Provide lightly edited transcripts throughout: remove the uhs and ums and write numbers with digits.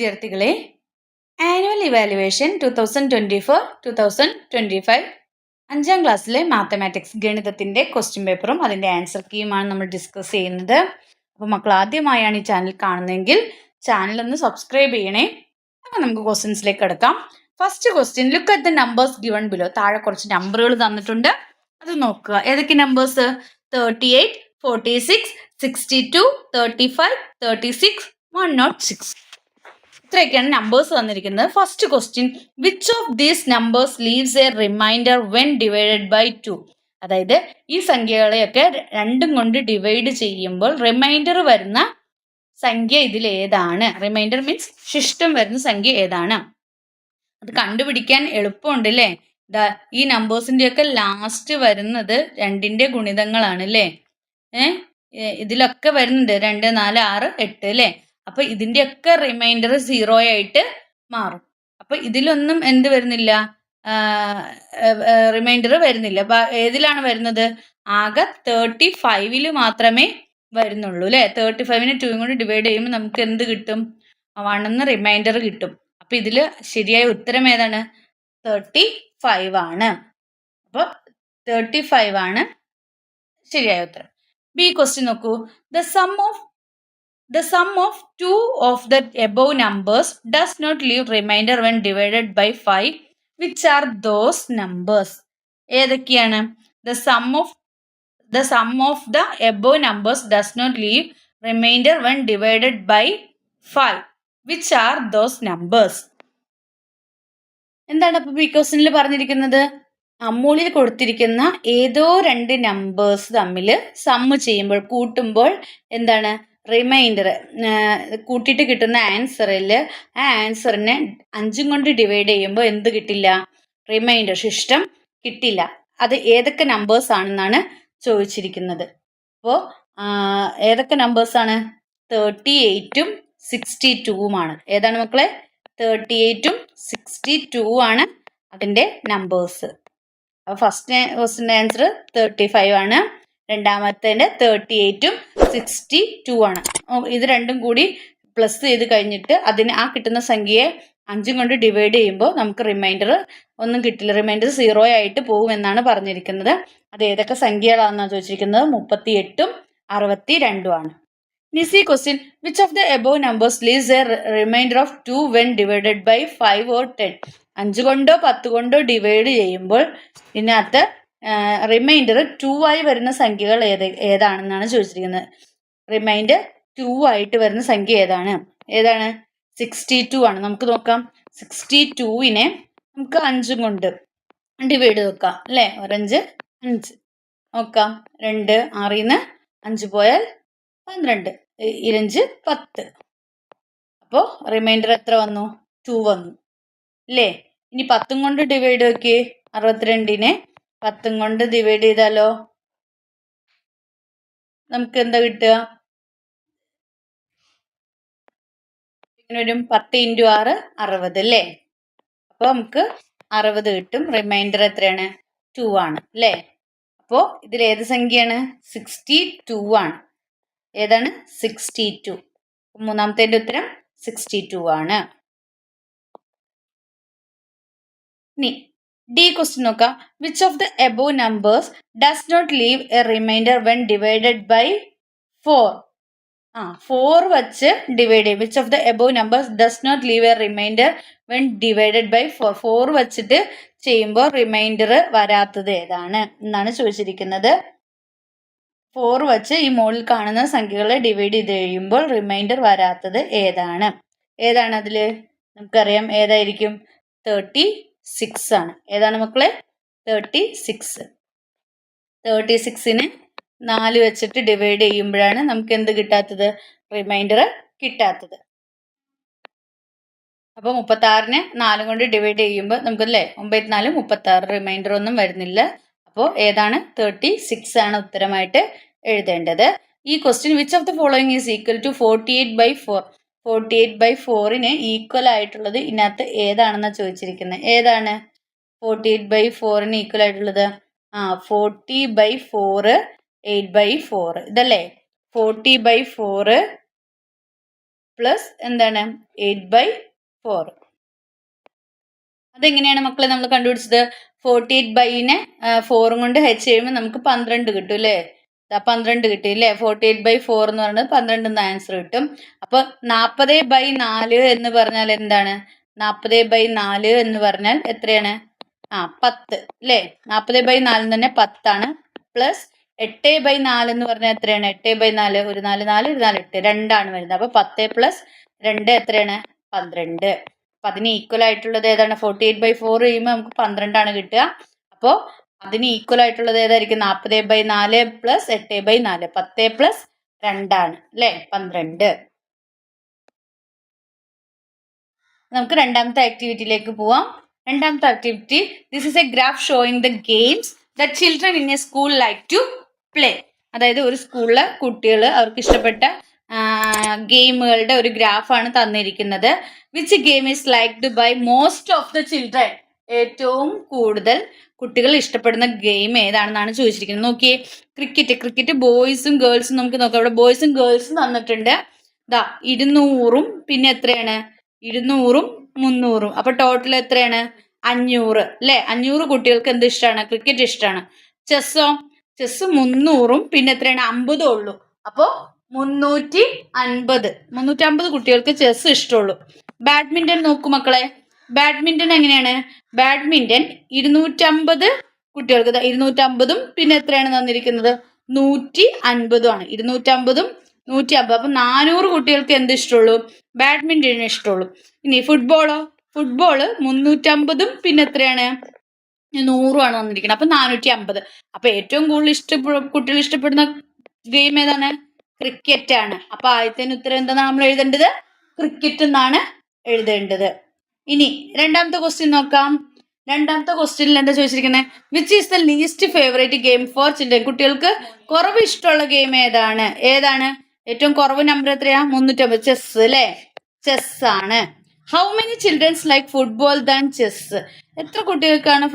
വിദ്യാർത്ഥികളെ, annual evaluation 2024-2025 5ാം ക്ലാസ്സിലെ mathematics ഗണിതത്തിൻ്റെ question പേപ്പറും അതിൻ്റെ ആൻസർ കീയുമാണ് നമ്മൾ ഡിസ്കസ് ചെയ്യുന്നത്. അപ്പോൾ മക്കൾ ആദ്യമായാണ് ഈ ചാനൽ കാണുന്നതെങ്കിൽ ചാനലൊന്ന് സബ്സ്ക്രൈബ് ചെയ്യണേ. അപ്പോൾ നമുക്ക് ക്വസ്റ്റ്യൻസിലേക്ക് കിടക്കാം. First question, look at the numbers given below. താഴെ കുറച്ച് നമ്പറുകൾ തന്നിട്ടുണ്ട്, അത് നോക്കുക. ഏതൊക്കെ നമ്പേഴ്സ്? 38, 46, 62, 35, 36, 106. ഇത്രയൊക്കെയാണ് നമ്പേഴ്സ് തന്നിരിക്കുന്നത്. First question, which of these numbers leaves a remainder when divided by 2? അതായത് ഈ സംഖ്യകളെയൊക്കെ രണ്ടും കൊണ്ട് ഡിവൈഡ് ചെയ്യുമ്പോൾ റിമൈൻഡർ വരുന്ന സംഖ്യ ഇതിൽ ഏതാണ്? റിമൈൻഡർ മീൻസ് ശിഷ്ടം വരുന്ന സംഖ്യ ഏതാണ്? അത് കണ്ടുപിടിക്കാൻ എളുപ്പമുണ്ട് അല്ലേ? ഈ നമ്പേഴ്സിൻ്റെയൊക്കെ ലാസ്റ്റ് വരുന്നത് 2ന്റെ ഗുണിതങ്ങളാണ് അല്ലേ? ഇതിലൊക്കെ വരുന്നുണ്ട് 2, 4, 6, 8 അല്ലേ? അപ്പൊ ഇതിൻ്റെയൊക്കെ റിമൈൻഡർ 0 ആയിട്ട് മാറും. അപ്പൊ ഇതിലൊന്നും എന്ത് വരുന്നില്ല? റിമൈൻഡർ വരുന്നില്ല. ഏതിലാണ് വരുന്നത്? ആകെ 35 മാത്രമേ വരുന്നുള്ളൂ അല്ലേ? 35നെ 2 കൊണ്ട് ഡിവൈഡ് ചെയ്യുമ്പോൾ നമുക്ക് എന്ത് കിട്ടും? 1 എന്ന് റിമൈൻഡർ കിട്ടും. അപ്പൊ ഇതില് ശരിയായ ഉത്തരം ഏതാണ്? 35 ആണ്. അപ്പൊ 35 ആണ് ശരിയായ ഉത്തരം. ബി ക്വസ്റ്റ്യൻ നോക്കൂ. The sum of two of the above numbers does not leave remainder when divided by 5. Which are those numbers? ഏതൊക്കെയാണ്? The sum of the above numbers does not leave remainder when divided by 5. Which are those numbers? എന്താണ് അപ്പോൾ ഈ ക്വസ്റ്റ്യനിൽ പറഞ്ഞിരിക്കുന്നത്? അമ്മൂളിൽ കൊടുത്തിരിക്കുന്ന ഏതോ 2 numbers തമ്മിൽ sum ചെയ്യുമ്പോൾ, കൂട്ടുമ്പോൾ എന്താണ്? റിമൈൻഡർ കൂട്ടിയിട്ട് കിട്ടുന്ന ആൻസറിൽ ആ ആൻസറിനെ 5 കൊണ്ട് ഡിവൈഡ് ചെയ്യുമ്പോൾ എന്ത് കിട്ടില്ല? റിമൈൻഡർ ശിഷ്ടം കിട്ടില്ല. അത് ഏതൊക്കെ നമ്പേഴ്സ് ആണെന്നാണ് ചോദിച്ചിരിക്കുന്നത്. അപ്പോൾ ഏതൊക്കെ നമ്പേഴ്സാണ്? 38ഉം 62ഉമാണ്. ഏതാണ് മക്കളെ? 38ഉം 62 ആണ് അതിൻ്റെ നമ്പേഴ്സ്. അപ്പോൾ ഫസ്റ്റ് ക്വസ്റ്റിൻ്റെ ആൻസർ 35 ആണ്. രണ്ടാമത്തേൻ്റെ 38ഉം 62 ആണ്. ഇത് രണ്ടും കൂടി പ്ലസ് ചെയ്ത് കഴിഞ്ഞിട്ട് ആ കിട്ടുന്ന സംഖ്യയെ 5 കൊണ്ട് ഡിവൈഡ് ചെയ്യുമ്പോൾ നമുക്ക് റിമൈൻഡർ ഒന്നും കിട്ടില്ല. റിമൈൻഡർ 0 ആയിട്ട് പോകുമെന്നാണ് പറഞ്ഞിരിക്കുന്നത്. അത് ഏതൊക്കെ സംഖ്യകളാണെന്നാണ് ചോദിച്ചിരിക്കുന്നത്? 38ഉം 62ഉം ആണ്. നിസി question, which of the above numbers leaves a remainder of 2 when divided by 5 or 10? 5 കൊണ്ടോ 10 കൊണ്ടോ ഡിവൈഡ് ചെയ്യുമ്പോൾ ഇതിനകത്ത് റിമൈൻഡർ 2 ആയി വരുന്ന സംഖ്യകൾ ഏതാണെന്നാണ് ചോദിച്ചിരിക്കുന്നത്. റിമൈൻഡർ 2 ആയിട്ട് വരുന്ന സംഖ്യ ഏതാണ്? 62 ആണ്. നമുക്ക് നോക്കാം. 62നെ നമുക്ക് 5 കൊണ്ട് ഡിവൈഡ് നോക്കാം അല്ലേ? 5 5 നോക്കാം. 2 6ന്ന് 5 പോയാൽ 12, 5 10. അപ്പോൾ റിമൈൻഡർ എത്ര വന്നു? 2 വന്നു അല്ലേ? ഇനി 10 കൊണ്ട് ഡിവൈഡ് നോക്കിയേ. 62നെ 10 കൊണ്ട് ഡിവൈഡ് ചെയ്താലോ നമുക്ക് എന്താ കിട്ടുക? വരും 10 × 6 60 അല്ലേ? അപ്പോൾ നമുക്ക് 60 കിട്ടും. റിമൈൻഡർ എത്രയാണ്? 2 ആണ് അല്ലേ? അപ്പോൾ ഇതിൽ ഏത് സംഖ്യയാണ്? 62 ആണ്. ഏതാണ്? 62. മൂന്നാമത്തെ ഉത്തരം 62 ആണ്. ഇനി ഡി ക്വസ്റ്റ്യൻ നോക്കാം. Which of the above numbers does not leave a remainder when divided by 4? 4 വച്ച് ഡിവൈഡ് ചെയ്യും. Which of the above numbers does not leave a remainder when divided by 4? 4 വച്ചിട്ട് ചെയ്യുമ്പോൾ റിമൈൻഡർ വരാത്തത് ഏതാണ് എന്നാണ് ചോദിച്ചിരിക്കുന്നത്. 4 വച്ച് ഈ മുകളിൽ കാണുന്ന സംഖ്യകളെ ഡിവൈഡ് ചെയ്ത് കഴിയുമ്പോൾ റിമൈൻഡർ വരാത്തത് ഏതാണ്? അതിൽ നമുക്കറിയാം. ഏതായിരിക്കും? 36 ആണ്. ഏതാണ് മക്കളെ? 36. 36നെ 4 വെച്ചിട്ട് ഡിവൈഡ് ചെയ്യുമ്പോഴാണ് നമുക്ക് എന്ത് കിട്ടാത്തത്? റിമൈൻഡർ കിട്ടാത്തത്. അപ്പോൾ 36നെ 4 കൊണ്ട് ഡിവൈഡ് ചെയ്യുമ്പോൾ നമുക്കല്ലേ 9 4 36, റിമൈൻഡർ ഒന്നും വരുന്നില്ല. അപ്പോൾ ഏതാണ്? 36 ആണ് ഉത്തരമായിട്ട് എഴുതേണ്ടത്. ഈ question, which of the following is equal to 48/4? 48/4ന് ഈക്വൽ ആയിട്ടുള്ളത് ഇതിനകത്ത് ഏതാണെന്നാണ് ചോദിച്ചിരിക്കുന്നത്. ഏതാണ് 48/4ന് ഈക്വൽ ആയിട്ടുള്ളത്? 40/4 8/4 ഇതല്ലേ? 40/4 പ്ലസ് എന്താണ് 8/4. അതെങ്ങനെയാണ് മക്കളെ നമ്മൾ കണ്ടുപിടിച്ചത്? 48/നെ 4 കൊണ്ട് ഹെച്ച് ചെയ്യുമ്പോൾ നമുക്ക് 12 കിട്ടും അല്ലേ? 12 കിട്ടി അല്ലേ? 48/4 എന്ന് പറയുന്നത് 12 എന്ന് ആൻസർ കിട്ടും. അപ്പൊ 40/4 എന്ന് പറഞ്ഞാൽ എന്താണ്? 40/4 എന്ന് പറഞ്ഞാൽ എത്രയാണ്? 10 അല്ലേ? 40/4 തന്നെ 10 പ്ലസ് 8/4 എന്ന് പറഞ്ഞാൽ എത്രയാണ്? 8/4 ഒരു 4 4 ഒരു 4 8 2 വരുന്നത്. അപ്പൊ 10 പ്ലസ് 2 എത്രയാണ്? 12. അപ്പൊ അതിന് ഈക്വൽ ആയിട്ടുള്ളത് ഏതാണ്? 48/4 ചെയ്യുമ്പോൾ നമുക്ക് 12 കിട്ടുക. അപ്പോൾ അതിന് ഈക്വൽ ആയിട്ടുള്ളത് ഏതായിരിക്കും? 40/4 പ്ലസ് 8/4 10 പ്ലസ് 2 അല്ലേ? 12. നമുക്ക് രണ്ടാമത്തെ ആക്ടിവിറ്റിയിലേക്ക് പോവാം. രണ്ടാമത്തെ activity, this is a graph showing the games that children in a school like to play. അതായത് ഒരു സ്കൂളിലെ കുട്ടികൾ അവർക്ക് ഇഷ്ടപ്പെട്ട ഗെയിമുകളുടെ ഒരു ഗ്രാഫാണ് തന്നിരിക്കുന്നത്. Which game is liked by most of the children? ഏറ്റവും കൂടുതൽ കുട്ടികൾ ഇഷ്ടപ്പെടുന്ന ഗെയിം ഏതാണെന്നാണ് ചോദിച്ചിരിക്കുന്നത്. നോക്കിയേ, ക്രിക്കറ്റ് ബോയ്സും ഗേൾസും നമുക്ക് നോക്കാം. ഇവിടെ ബോയ്സും ഗേൾസും തന്നിട്ടുണ്ട്. 200 പിന്നെ എത്രയാണ്? 200 300. അപ്പൊ ടോട്ടൽ എത്രയാണ്? 500 അല്ലെ? 500 കുട്ടികൾക്ക് എന്ത് ഇഷ്ടമാണ്? ക്രിക്കറ്റ് ഇഷ്ടമാണ്. ചെസ്സോ? ചെസ് 300 പിന്നെ എത്രയാണ്? 50 ഉള്ളൂ. അപ്പോ 350 കുട്ടികൾക്ക് ചെസ് ഇഷ്ടമുള്ളൂ. ബാഡ്മിന്റൺ നോക്കൂ മക്കളെ. ബാഡ്മിന്റൺ എങ്ങനെയാണ്? ബാഡ്മിന്റൺ 250 കുട്ടികൾക്ക് 250 പിന്നെ എത്രയാണ് തന്നിരിക്കുന്നത്? 150 ആണ്. 250 150. അപ്പൊ 400 കുട്ടികൾക്ക് എന്ത് ഇഷ്ടമുള്ളൂ? ബാഡ്മിന്റൺ ഇഷ്ടമുള്ളൂ. ഇനി ഫുട്ബോളോ? ഫുട്ബോള് 350 പിന്നെ എത്രയാണ്? 100 വന്നിരിക്കുന്നത്. അപ്പൊ 450. അപ്പൊ ഏറ്റവും കൂടുതൽ കുട്ടികൾ ഇഷ്ടപ്പെടുന്ന ഗെയിം ഏതാണ്? ക്രിക്കറ്റ് ആണ്. അപ്പൊ ആദ്യത്തെ ഉത്തരം എന്താണ് നമ്മൾ എഴുതേണ്ടത്? ക്രിക്കറ്റ് എന്നാണ് എഴുതേണ്ടത്. ഇനി രണ്ടാമത്തെ ക്വസ്റ്റ്യൻ നോക്കാം. രണ്ടാമത്തെ ക്വസ്റ്റ്യനിൽ എന്താ ചോദിച്ചിരിക്കുന്നത്? Which is the least favourite game for children? കുട്ടികൾക്ക് കുറവ് ഇഷ്ടമുള്ള ഗെയിം ഏതാണ്? ഏറ്റവും കുറവ് നമ്പർ എത്രയാ? 350. ചെസ് അല്ലേ? ചെസ് ആണ്. How many childrens like football than chess? എത്ര കുട്ടികൾക്കാണ്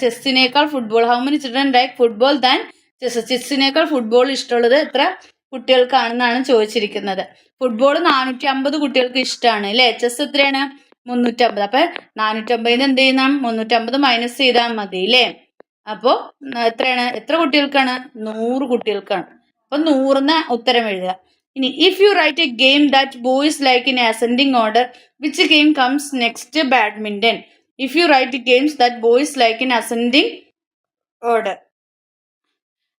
ചെസ്സിനേക്കാൾ football? How many children like football than chess? ചെസ്സിനേക്കാൾ ഫുട്ബോൾ ഇഷ്ടമുള്ളത് എത്ര കുട്ടികൾക്കാണെന്നാണ് ചോദിച്ചിരിക്കുന്നത്. ഫുട്ബോൾ 450 കുട്ടികൾക്ക് ഇഷ്ടമാണ് അല്ലേ? ചെസ് എത്രയാണ്? 350. അപ്പൊ 450 എന്ത് ചെയ്യണം? 350 മൈനസ് ചെയ്താൽ മതി അല്ലേ? അപ്പോ എത്രയാണ്? എത്ര കുട്ടികൾക്കാണ്? 100 കുട്ടികൾക്കാണ്. അപ്പൊ 100 ഉത്തരം എഴുതുക. ഇനി if you write a game that boys like in ascending order, which game comes next? Badminton. If you write games that boys like in ascending order,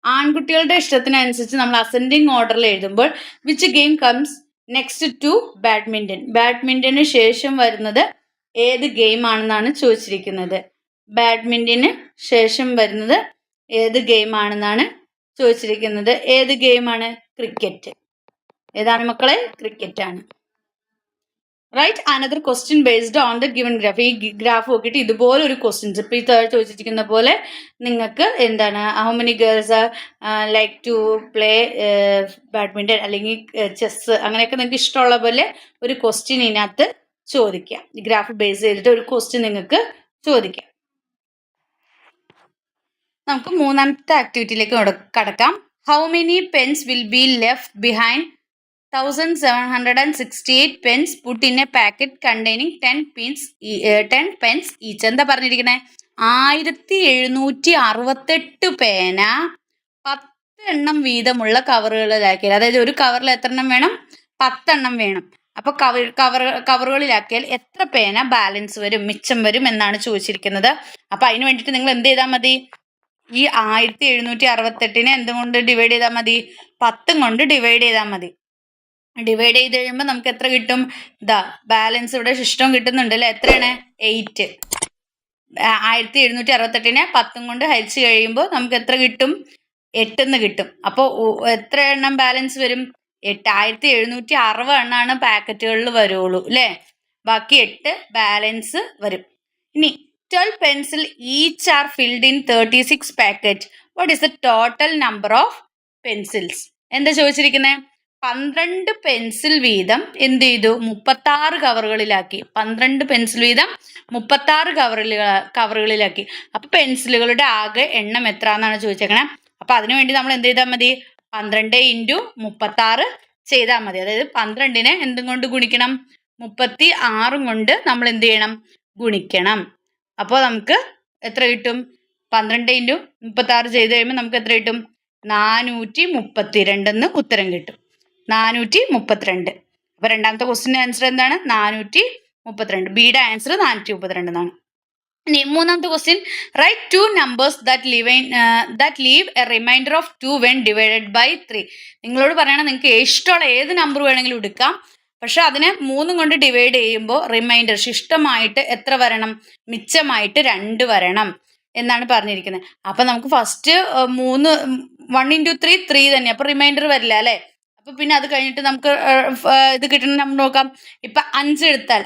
ആൺകുട്ടികളുടെ ഇഷ്ടത്തിനനുസരിച്ച് നമ്മൾ അസെൻഡിങ് ഓർഡറിൽ എഴുതുമ്പോൾ which game comes next to badminton? ബാഡ്മിന്റന് ശേഷം വരുന്നത് ഏത് game ആണെന്നാണ് ചോദിച്ചിരിക്കുന്നത്. ബാഡ്മിന്റന് ശേഷം വരുന്നത് ഏത് ഗെയിം ആണെന്നാണ് ചോദിച്ചിരിക്കുന്നത്. ഏത് ഗെയിമാണ്? ക്രിക്കറ്റ്. ഏതാണ് മക്കളെ? ക്രിക്കറ്റ് ആണ്. Right another question based on the given graph. ഈ ഗ്രാഫ് നോക്കിയിട്ട് ഇതുപോലെ ഒരു ക്വസ്റ്റ്യൻസ് ഇപ്പൊ ഈ തേർഡ് ചോദിച്ചിരിക്കുന്ന പോലെ നിങ്ങൾക്ക് എന്താണ് how many girls like to play badminton അല്ലെങ്കിൽ ചെസ് അങ്ങനെയൊക്കെ നിങ്ങൾക്ക് ഇഷ്ടമുള്ള പോലെ ഒരു ക്വസ്റ്റ്യൻ ഇതിനകത്ത് ചോദിക്കാം. ഈ ഗ്രാഫ് ബേസ് ചെയ്തിട്ട് ഒരു ക്വസ്റ്റ്യൻ നിങ്ങൾക്ക് ചോദിക്കാം. നമുക്ക് മൂന്നാമത്തെ ആക്ടിവിറ്റിയിലേക്ക് കടക്കാം. How many pens will be left behind 1768 pens put in a packet containing 10 pens each? എന്താ പറഞ്ഞിരിക്കുന്നത്? 1768 പേന 10 എണ്ണം വീതമുള്ള കവറുകളിലാക്കിയാൽ, അതായത് ഒരു കവറിൽ എത്ര എണ്ണം വേണം? 10 എണ്ണം വേണം. അപ്പൊ കവറുകളിലാക്കിയാൽ എത്ര പേന ബാലൻസ് വരും, മിച്ചം വരും എന്നാണ് ചോദിച്ചിരിക്കുന്നത്. അപ്പൊ അതിന് വേണ്ടിയിട്ട് നിങ്ങൾ എന്ത് ചെയ്താൽ മതി? ഈ 1768 എന്തുകൊണ്ട് ഡിവൈഡ് ചെയ്താൽ മതി? 10 കൊണ്ട് ഡിവൈഡ് ചെയ്താൽ മതി. ഡിവൈഡ് ചെയ്ത് കഴിയുമ്പോൾ നമുക്ക് എത്ര കിട്ടും? ബാലൻസ് ഇവിടെ ശിഷ്ടം കിട്ടുന്നുണ്ട് അല്ലെ? എത്രയാണ്? 8. 1768 10 കൊണ്ട് ഹരിച്ച് കഴിയുമ്പോൾ നമുക്ക് എത്ര കിട്ടും? 8 കിട്ടും. അപ്പോൾ എത്ര എണ്ണം ബാലൻസ് വരും? 8. 1760 എണ്ണാണ് പാക്കറ്റുകളിൽ വരുള്ളൂ അല്ലേ? ബാക്കി 8 ബാലൻസ് വരും. ഇനി 12 pencil each are filled in 36 packet. What is the total number of pencils? എന്താ ചോദിച്ചിരിക്കുന്നത്? 12 പെൻസിൽ വീതം എന്ത് ചെയ്തു? 36 കവറുകളിലാക്കി. 12 പെൻസിൽ വീതം 36 കവറുകളിലാക്കി. അപ്പൊ പെൻസിലുകളുടെ ആകെ എണ്ണം എത്ര എന്നാണ് ചോദിച്ചേക്കണേ. അപ്പൊ അതിനുവേണ്ടി നമ്മൾ എന്ത് ചെയ്താൽ മതി? 12 × 36 ചെയ്താൽ മതി. അതായത് 12നെ എന്തും കൊണ്ട് ഗുണിക്കണം? 36 കൊണ്ട് നമ്മൾ എന്ത് ചെയ്യണം? ഗുണിക്കണം. അപ്പോൾ നമുക്ക് എത്ര കിട്ടും? 12 × 36 ചെയ്ത് കഴിയുമ്പോൾ നമുക്ക് എത്ര കിട്ടും? 432 എന്ന് ഉത്തരം കിട്ടും. 432. അപ്പോൾ രണ്ടാമത്തെ ക്വസ്റ്റിൻ്റെ ആൻസർ എന്താണ്? 432. ബിയുടെ ആൻസർ 432 എന്നാണ്. ഇനി മൂന്നാമത്തെ question, write 2 numbers that leave a remainder of 2 when divided by 3. നിങ്ങളോട് പറയണം നിങ്ങൾക്ക് ഇഷ്ടമുള്ള ഏത് നമ്പർ വേണമെങ്കിലും എടുക്കാം, പക്ഷെ അതിനെ 3 കൊണ്ട് ഡിവൈഡ് ചെയ്യുമ്പോൾ റിമൈൻഡർ ശിഷ്ടമായിട്ട് എത്ര വരണം? മിച്ചമായിട്ട് 2 വരണം എന്നാണ് പറഞ്ഞിരിക്കുന്നത്. അപ്പം നമുക്ക് ഫസ്റ്റ് 1 × 3 3 തന്നെ, അപ്പോൾ റിമൈൻഡർ വരില്ല അല്ലേ? അപ്പോൾ പിന്നെ അത് കഴിഞ്ഞിട്ട് നമുക്ക് ഇത് കിട്ടണം. നമ്മൾ നോക്കാം. ഇപ്പം 5 എടുത്താൽ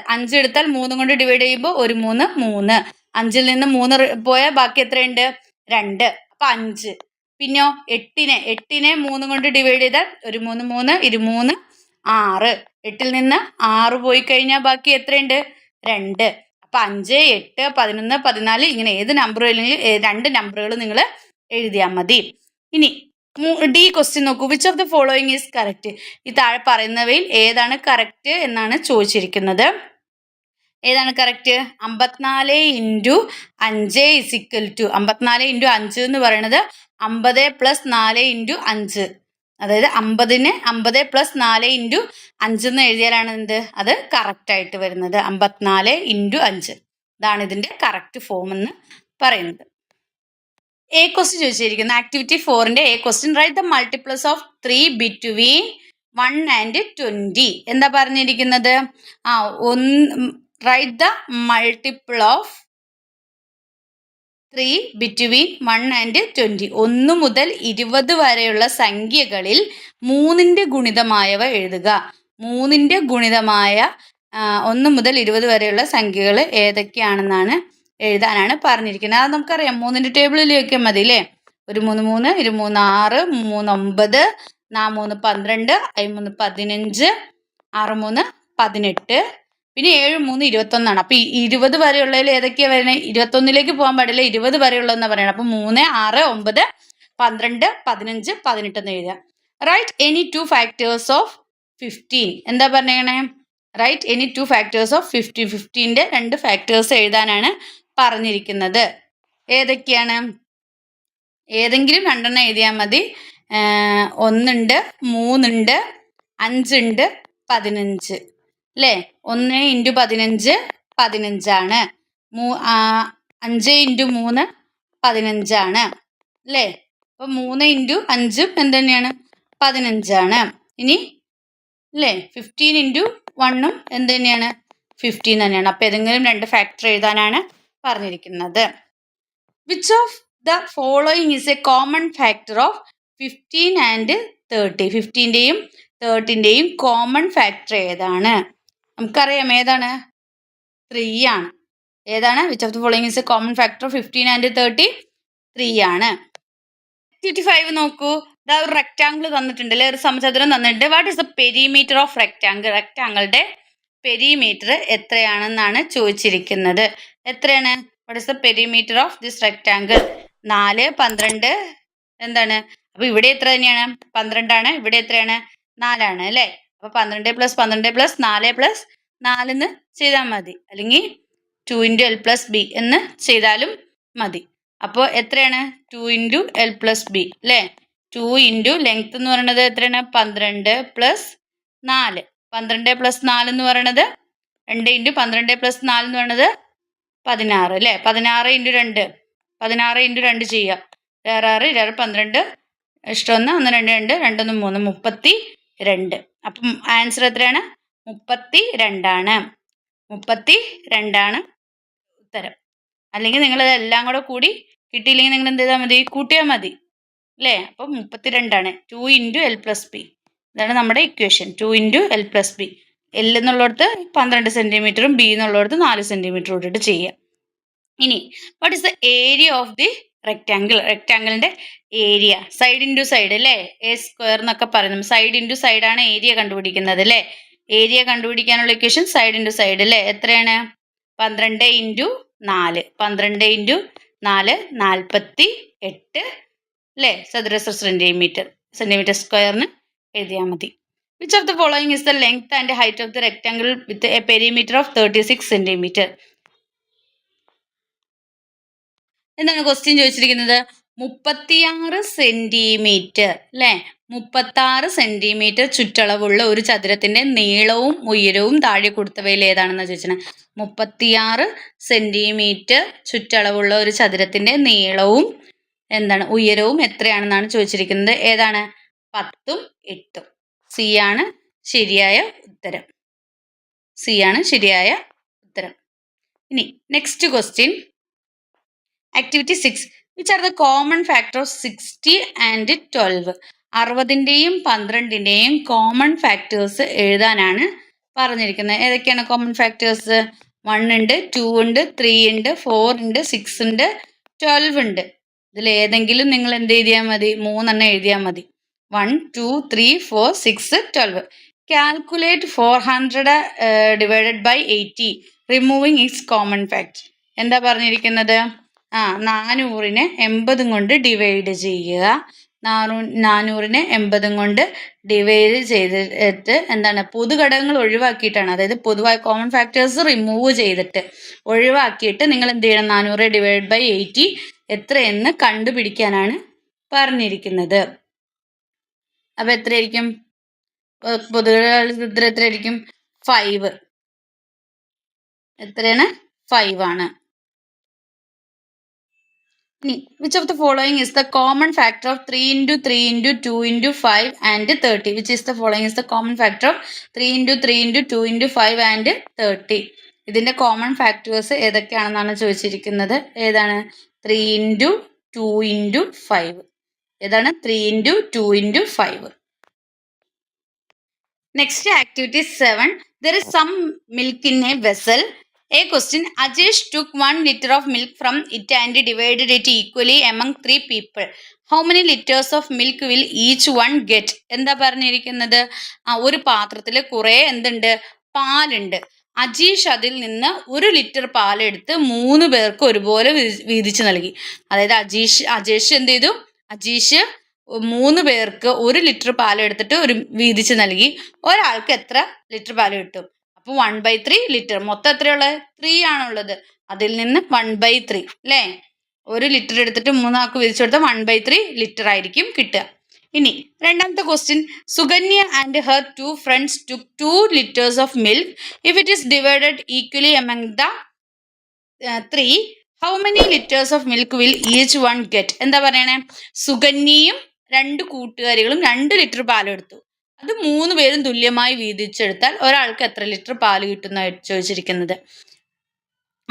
3 കൊണ്ട് ഡിവൈഡ് ചെയ്യുമ്പോൾ 1 3 3. 5ൽ നിന്ന് 3 പോയാൽ ബാക്കി എത്രയുണ്ട്? 2. അപ്പം 5. പിന്നെയോ 8നെ 3 കൊണ്ട് ഡിവൈഡ് ചെയ്താൽ 1 3 3 23 6. 8ൽ നിന്ന് 6 പോയി കഴിഞ്ഞാൽ ബാക്കി എത്രയുണ്ട്? 2. അപ്പം 5 8 11 14 ഇങ്ങനെ ഏത് നമ്പർ അല്ലെങ്കിൽ 2 നമ്പറുകൾ നിങ്ങൾ എഴുതിയാൽ മതി. ഇനി ഡി ക്വസ്റ്റ്യൻ നോക്കൂ. Which of the following is correct? ഈ താഴെ പറയുന്നവയിൽ ഏതാണ് കറക്റ്റ് എന്നാണ് ചോദിച്ചിരിക്കുന്നത്. ഏതാണ് കറക്റ്റ്? 54 × 5 = 54 × 5 എന്ന് പറയുന്നത് 50 + 4 × 5. അതായത് 50നെ 50 + 4 × 5 എന്ന് എഴുതിയാലാണ് എന്ത്? അത് കറക്റ്റായിട്ട് വരുന്നത്. 54 × 5. ഇതാണ് ഇതിൻ്റെ കറക്റ്റ് ഫോം എന്ന് പറയുന്നത്. എ ക്വസ്റ്റ്യൻ ചോദിച്ചിരിക്കുന്നു. ആക്ടിവിറ്റി 4ന്റെ A question, write the multiples of 3 between 1 and 20. എന്താ പറഞ്ഞിരിക്കുന്നത്? Write the multiple of 3 between 1 and 20. 1 മുതൽ 20 വരെയുള്ള സംഖ്യകളിൽ 3ന്റെ ഗുണിതമായവ എഴുതുക. 3ന്റെ ഗുണിതമായ 1 മുതൽ 20 വരെയുള്ള സംഖ്യകൾ ഏതൊക്കെയാണെന്നാണ് എഴുതാനാണ് പറഞ്ഞിരിക്കുന്നത്. അത് നമുക്കറിയാം, 3ന്റെ ടേബിളിൽ വയ്ക്കാൻ മതി അല്ലേ? 1 3 3, 2 3 6, 3 9, 4 3 12, 5 3 15, 6 3 18, പിന്നെ 7 3 21. അപ്പോൾ 20 വരെയുള്ളതിൽ ഏതൊക്കെയാണ് വരുന്നത്? 21ലേക്ക് പോകാൻ പാടില്ല, 20 വരെയുള്ളതെന്നാണ് പറയുന്നത്. അപ്പോൾ 3 6 9 12 15 18 എന്ന് എഴുതുക. Write any 2 factors of 15. എന്താ പറഞ്ഞേ? Write any 2 factors of 15. 15ന്റെ 2 ഫാക്ടേഴ്സ് എഴുതാനാണ് പറഞ്ഞിരിക്കുന്നത്. ഏതൊക്കെയാണ്? ഏതെങ്കിലും 2 എഴുതിയാൽ മതി. 1 ഉണ്ട്, 3 ഉണ്ട്, 5 ഉണ്ട്, 15 അല്ലേ? 1 × 15 15 ആണ്. 5 × 3 15 ആണ് അല്ലേ? അപ്പോൾ 3 × 5 എന്ത് തന്നെയാണ്? 15 ആണ്. ഇനി അല്ലേ 15 × 1 എന്ത് തന്നെയാണ്? 15 തന്നെയാണ്. അപ്പോൾ ഏതെങ്കിലും 2 ഫാക്ടർ എഴുതാനാണ് പറഞ്ഞിരിക്കുന്നത്. Which of the following is a common factor of 15 and 30? 15ന്റെയും 30ന്റെയും കോമൺ ഫാക്ടർ ഏതാണ്? നമുക്കറിയാം ഏതാണ്? 3 ആണ്. ഏതാണ്? Which of the following is a common factor of 15 and 30? 3 ആണ്. ആക്ടിവിറ്റി 5 നോക്കൂ. ഇതാ ഒരു റെക്റ്റാങ്കിൾ തന്നിട്ടുണ്ട് അല്ലേ? ഒരു സമചതുരം തന്നിട്ടുണ്ട്. What is the perimeter of rectangle? റെക്റ്റാങ്കിളുടെ പെരിമീറ്റർ എത്രയാണെന്നാണ് ചോദിച്ചിരിക്കുന്നത്. എത്രയാണ്? What is the perimeter of this rectangle? 4 12 എന്താണ്? അപ്പോൾ ഇവിടെ എത്ര തന്നെയാണ്? 12 ആണ്. ഇവിടെ എത്രയാണ്? 4 ആണ് അല്ലേ? അപ്പോൾ 12 + 12 + 4 + 4 എന്ന് ചെയ്താൽ മതി, അല്ലെങ്കിൽ 2 × L + B എന്ന് ചെയ്താലും മതി. അപ്പോൾ എത്രയാണ്? 2 × L + B അല്ലേ? 2 × ലെങ്ത് എന്ന് പറയുന്നത് എത്രയാണ്? 12 + 4. 12 + 4 എന്ന് പറയുന്നത് 2 × 12 + 4 എന്ന് പറയുന്നത് 16 അല്ലേ? 16 × 2 16 × 2 ചെയ്യുക. 6 6 12 1 1 2 2 2 1 3 32. അപ്പം ആൻസർ എത്രയാണ്? 32 ആണ്. 32 ആണ് ഉത്തരം. അല്ലെങ്കിൽ നിങ്ങൾ ഇതെല്ലാം കൂടി കിട്ടിയില്ലെങ്കിൽ നിങ്ങൾ എന്ത് ചെയ്താൽ മതി? കൂട്ടിയാൽ മതി അല്ലേ? അപ്പം 32 ആണ്. 2 × L + B. ഇതാണ് നമ്മുടെ ഇക്വേഷൻ. 2 × L + B. L എന്നുള്ളിടത്ത് 12 സെൻറ്റിമീറ്ററും B എന്നുള്ളിടത്ത് 4 സെൻറ്റിമീറ്റർ ഇട്ടിട്ട് ചെയ്യുക. ഇനി what is the area of the rectangle? റെക്റ്റാങ്കിളിൻ്റെ ഏരിയ. സൈഡ് ഇൻറ്റു സൈഡ് അല്ലേ? A² എന്നൊക്കെ പറയുന്നു. സൈഡ് ഇൻറ്റു സൈഡാണ് ഏരിയ കണ്ടുപിടിക്കുന്നത് അല്ലേ? ഏരിയ കണ്ടുപിടിക്കാനുള്ള ഇക്വേഷൻ സൈഡ് ഇൻറ്റു സൈഡ് അല്ലേ? എത്രയാണ്? 12 × 4. 12 × 4 48 അല്ലേ? ചതുരശ്ര സെൻറ്റിമീറ്റർ. സെൻറ്റിമീറ്റർ സ്ക്വയറിന് എഴുതിയാൽ മതി. Which of the following is the length and height of the rectangle with a perimeter of 36 centimeter? എന്താണ് ക്വസ്റ്റ്യൻ ചോദിച്ചിരിക്കുന്നത്? 36 സെന്റിമീറ്റർ അല്ലേ, 36 സെന്റിമീറ്റർ ചുറ്റളവുള്ള ഒരു ചതുരത്തിന്റെ നീളവും ഉയരവും താഴെ കൊടുത്തവയിൽ ഏതാണെന്ന് ചോദിച്ചത്. 36 സെന്റിമീറ്റർ ചുറ്റളവുള്ള ഒരു ചതുരത്തിന്റെ നീളവും ഉയരവും എത്രയാണെന്നാണ് ചോദിച്ചിരിക്കുന്നത്. ഏതാണ്? 10ഉം 8ഉം. സി ആണ് ശരിയായ ഉത്തരം. സി ആണ് ശരിയായ ഉത്തരം. ഇനി next question, activity 6. Which are the common factor of 60 and 12? 60ൻ്റെയും 12ൻ്റെയും കോമൺ ഫാക്ടേഴ്സ് എഴുതാനാണ് പറഞ്ഞിരിക്കുന്നത്. ഏതൊക്കെയാണ് കോമൺ ഫാക്ടേഴ്സ്? 1 ഉണ്ട്, 2 ഉണ്ട്, 3 ഉണ്ട്, 4 ഉണ്ട്, 6 ഉണ്ട്, 12 ഉണ്ട്. ഇതിൽ ഏതെങ്കിലും നിങ്ങൾ എന്ത് എഴുതിയാൽ മതി? 3 എഴുതിയാൽ മതി. 1, 2, 3, 4, 6, 12. Calculate 400 divided by 80 removing its common factor. എന്താ പറഞ്ഞിരിക്കുന്നത്? 400നെ 80 കൊണ്ട് ഡിവൈഡ് ചെയ്യുക. 400നെ 80 കൊണ്ട് ഡിവൈഡ് ചെയ്തിട്ട് പൊതുഘടകങ്ങൾ ഒഴിവാക്കിയിട്ടാണ്, അതായത് പൊതുവായ കോമൺ ഫാക്ടേഴ്സ് റിമൂവ് ചെയ്തിട്ട് ഒഴിവാക്കിയിട്ട് നിങ്ങൾ എന്ത് ചെയ്യണം? 400 ഡിവൈഡ് ബൈ 80 എത്രയെന്ന് കണ്ടുപിടിക്കാനാണ് പറഞ്ഞിരിക്കുന്നത്. അപ്പൊ എത്രയായിരിക്കും? പൊതുഘടക എത്രയായിരിക്കും? 5. എത്രയാണ്? 5 ആണ്. Which of the following is the common factor of 3 into 3 into 2 into 5 and 30? Which is the following is the common factor of 3 into 3 into 2 into 5 and 30? ഇതിന്റെ കോമൺ ഫാക്ടേഴ്സ് ഏതൊക്കെയാണെന്നാണ് ചോദിച്ചിരിക്കുന്നത്. ഏതാണ്? 3 into 2 into 5. ഏതാണ്? 3 into 2 into 5. Next activity 7. There is some milk in a vessel. A question. Ajesh took 1 liter of milk from it and divided it equally among 3 people. How many liters of milk will each one get? എന്താ പറഞ്ഞിരിക്കുന്നത്? ഒരു പാത്രത്തിൽ കുറെ പാലുണ്ട്. അജീഷ് അതിൽ നിന്ന് 1 litre പാലെടുത്ത് 3 പേർക്ക് ഒരുപോലെ വീതിച്ചു നൽകി. അതായത് അജേഷ് എന്ത് ചെയ്തു? അജീഷ് 3 പേർക്ക് 1 ലിറ്റർ പാലെടുത്തിട്ട് വീതിച്ച് നൽകി. ഒരാൾക്ക് എത്ര ലിറ്റർ പാല് കിട്ടും? അപ്പോൾ 1/3 ലിറ്റർ. മൊത്തം എത്രയുള്ളത്? 3 ആണുള്ളത്. അതിൽ നിന്ന് 1/3 അല്ലേ? 1 ലിറ്റർ എടുത്തിട്ട് 3 ആൾക്ക് വീതിച്ചു കൊടുത്താൽ 1/3 ലിറ്റർ ആയിരിക്കും കിട്ടുക. ഇനി രണ്ടാമത്തെ question. Sukanya and her 2 friends took 2 liters of milk. If it is divided equally among the 3, how many liters of milk will each one get? എന്താ പറയണേ? സുകന്യയും 2 കൂട്ടുകാരികളും 2 ലിറ്റർ പാലെടുത്തു. അത് 3 പേരും തുല്യമായി വീതിച്ചെടുത്താൽ ഒരാൾക്ക് എത്ര ലിറ്റർ പാല് കിട്ടുന്നതായിട്ട് ചോദിച്ചിരിക്കുന്നത്.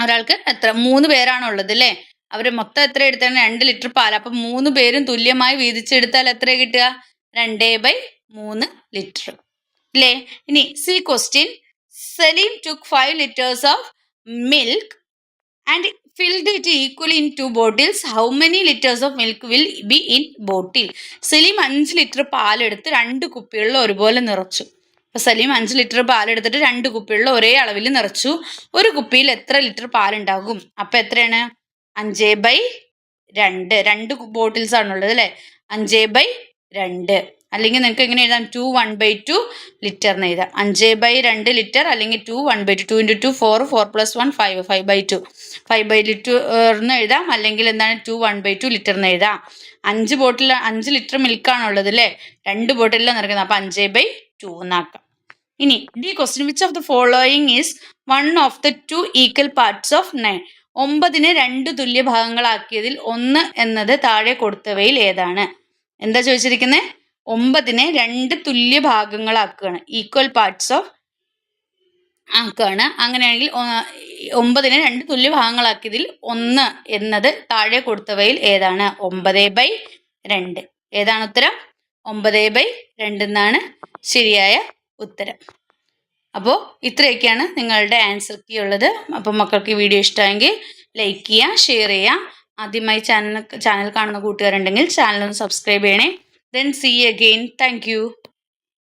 ഒരാൾക്ക് എത്ര? 3 പേരാണുള്ളത് അല്ലേ? അവർ മൊത്തം എത്ര എടുത്താണ്? 2 ലിറ്റർ പാൽ. അപ്പം 3 പേരും തുല്യമായി വീതിച്ചെടുത്താൽ എത്ര കിട്ടുക? 2/3 ലിറ്റർ അല്ലേ? ഇനി C question. Salim took 5 liters of milk and filled it equally in 2 bottles. How many liters of milk will be in bottle? Saleem 5 litre പാലെടുത്ത് 2 കുപ്പികളിൽ ഒരുപോലെ നിറച്ചു. അപ്പൊ സലീം 5 ലിറ്റർ പാലെടുത്തിട്ട് 2 കുപ്പികളിൽ ഒരേ അളവിൽ നിറച്ചു. ഒരു കുപ്പിയിൽ എത്ര ലിറ്റർ പാലുണ്ടാകും? അപ്പൊ എത്രയാണ്? 5/2. 2 ബോട്ടിൽസ് ആണുള്ളത് അല്ലേ? 5/2. അല്ലെങ്കിൽ നിങ്ങൾക്ക് എങ്ങനെ എഴുതാം? 2 1/2 ലിറ്റർ എന്ന് എഴുതാം. 5/2 ലിറ്റർ അല്ലെങ്കിൽ 2 1/2. 2 into 2 4, 4 plus 1 5, 5/2. 5/2 എന്ന് എഴുതാം. അല്ലെങ്കിൽ 2 1/2 ലിറ്റർ എന്ന് എഴുതാം. 5 ലിറ്റർ മിൽക്കാണുള്ളത് അല്ലേ? 2 ബോട്ടിലാണ് നിറയ്ക്കുന്നത്. അപ്പം 5/2 എന്നാക്കാം. ഇനി D question. Which of the following is 1 of the 2 equal parts of 9? 9നെ 2 തുല്യ ഭാഗങ്ങളാക്കിയതിൽ 1 എന്നത് താഴെ കൊടുത്തവയിൽ ഏതാണ്? എന്താ ചോദിച്ചിരിക്കുന്നത്? 9നെ 2 തുല്യ ഭാഗങ്ങളാക്കുകയാണ്. ഈക്വൽ പാർട്സ് ഓഫ് ആക്കുകയാണ്. അങ്ങനെയാണെങ്കിൽ 9നെ 2 തുല്യ ഭാഗങ്ങളാക്കിയതിൽ 1 എന്നത് താഴെ കൊടുത്തവയിൽ ഏതാണ്? 9/2. ഏതാണ് ഉത്തരം? 9/2 എന്നാണ് ശരിയായ ഉത്തരം. അപ്പോൾ ഇത്രയൊക്കെയാണ് നിങ്ങളുടെ ആൻസർ കീ ഉള്ളത്. അപ്പോൾ മക്കൾക്ക് ഈ വീഡിയോ ഇഷ്ടമായെങ്കിൽ ലൈക്ക് ചെയ്യുക, ഷെയർ ചെയ്യുക. ആദ്യമായി ചാനൽ കാണുന്ന കൂട്ടുകാരുണ്ടെങ്കിൽ ചാനൽ ഒന്ന് സബ്സ്ക്രൈബ് ചെയ്യണേ. Then see you again. Thank you.